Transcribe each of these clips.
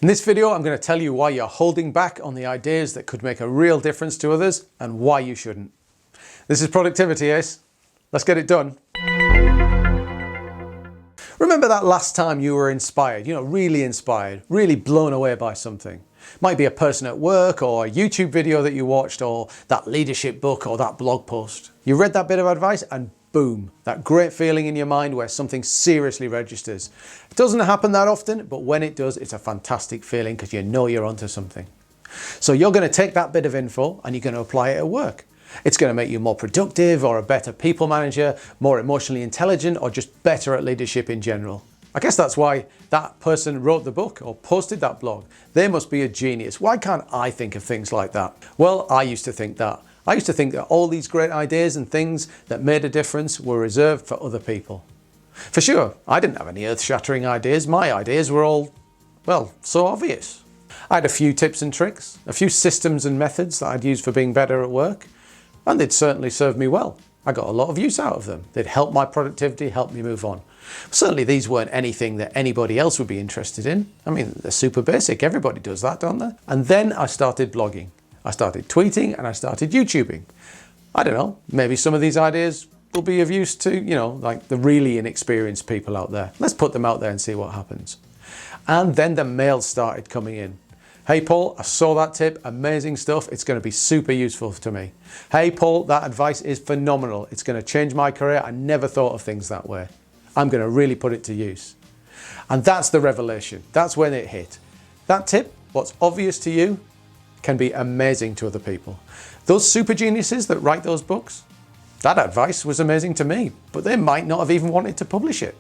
In this video, I'm going to tell you why you're holding back on the ideas that could make a real difference to others and why you shouldn't. This is Productivity Ace. Let's get it done. Remember that last time you were inspired, really inspired, really blown away by something. Might be a person at work or a YouTube video that you watched or that leadership book or that blog post. You read that bit of advice and boom, that great feeling in your mind where something seriously registers. It doesn't happen that often, but when it does, it's a fantastic feeling because you know you're onto something. So you're going to take that bit of info and you're going to apply it at work. It's going to make you more productive or a better people manager, more emotionally intelligent, or just better at leadership in general. I guess that's why that person wrote the book or posted that blog. They must be a genius. Why can't I think of things like that? Well, I used to think that. I used to think that all these great ideas and things that made a difference were reserved for other people. For sure, I didn't have any earth-shattering ideas. My ideas were all, well, so obvious. I had a few tips and tricks, a few systems and methods that I'd used for being better at work, and they'd certainly served me well. I got a lot of use out of them. They'd help my productivity, help me move on. Certainly these weren't anything that anybody else would be interested in. I mean, they're super basic. Everybody does that, don't they? And then I started blogging. I started tweeting and I started YouTubing. I don't know, maybe some of these ideas will be of use to, like the really inexperienced people out there. Let's put them out there and see what happens. And then the mail started coming in. Hey Paul, I saw that tip, amazing stuff. It's going to be super useful to me. Hey Paul, that advice is phenomenal. It's going to change my career. I never thought of things that way. I'm going to really put it to use. And that's the revelation. That's when it hit. That tip, what's obvious to you, can be amazing to other people. Those super geniuses that write those books, that advice was amazing to me, but they might not have even wanted to publish it.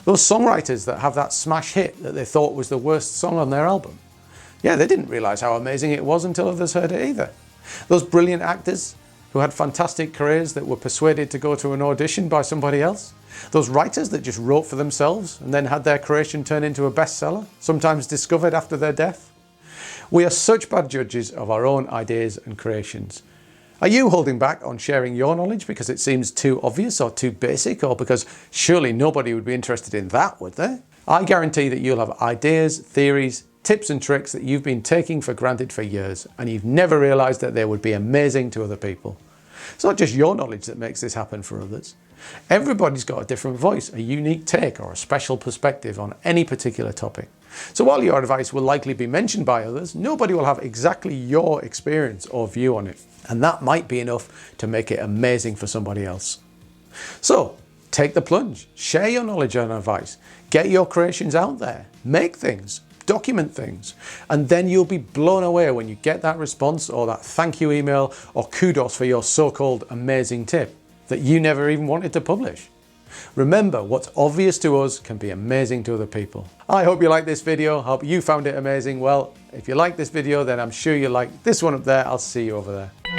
Those songwriters that have that smash hit that they thought was the worst song on their album, yeah, they didn't realize how amazing it was until others heard it either. Those brilliant actors who had fantastic careers that were persuaded to go to an audition by somebody else. Those writers that just wrote for themselves and then had their creation turn into a bestseller, sometimes discovered after their death. We are such bad judges of our own ideas and creations. Are you holding back on sharing your knowledge because it seems too obvious or too basic, or because surely nobody would be interested in that, would they? I guarantee that you'll have ideas, theories, tips and tricks that you've been taking for granted for years and you've never realized that they would be amazing to other people. It's not just your knowledge that makes this happen for others. Everybody's got a different voice, a unique take or a special perspective on any particular topic. So while your advice will likely be mentioned by others, nobody will have exactly your experience or view on it. And that might be enough to make it amazing for somebody else. So take the plunge, share your knowledge and advice, get your creations out there, make things, document things, and then you'll be blown away when you get that response or that thank you email or kudos for your so-called amazing tip that you never even wanted to publish. Remember, what's obvious to us can be amazing to other people. I hope you liked this video. I hope you found it amazing. Well, if you like this video, then I'm sure you like this one up there. I'll see you over there.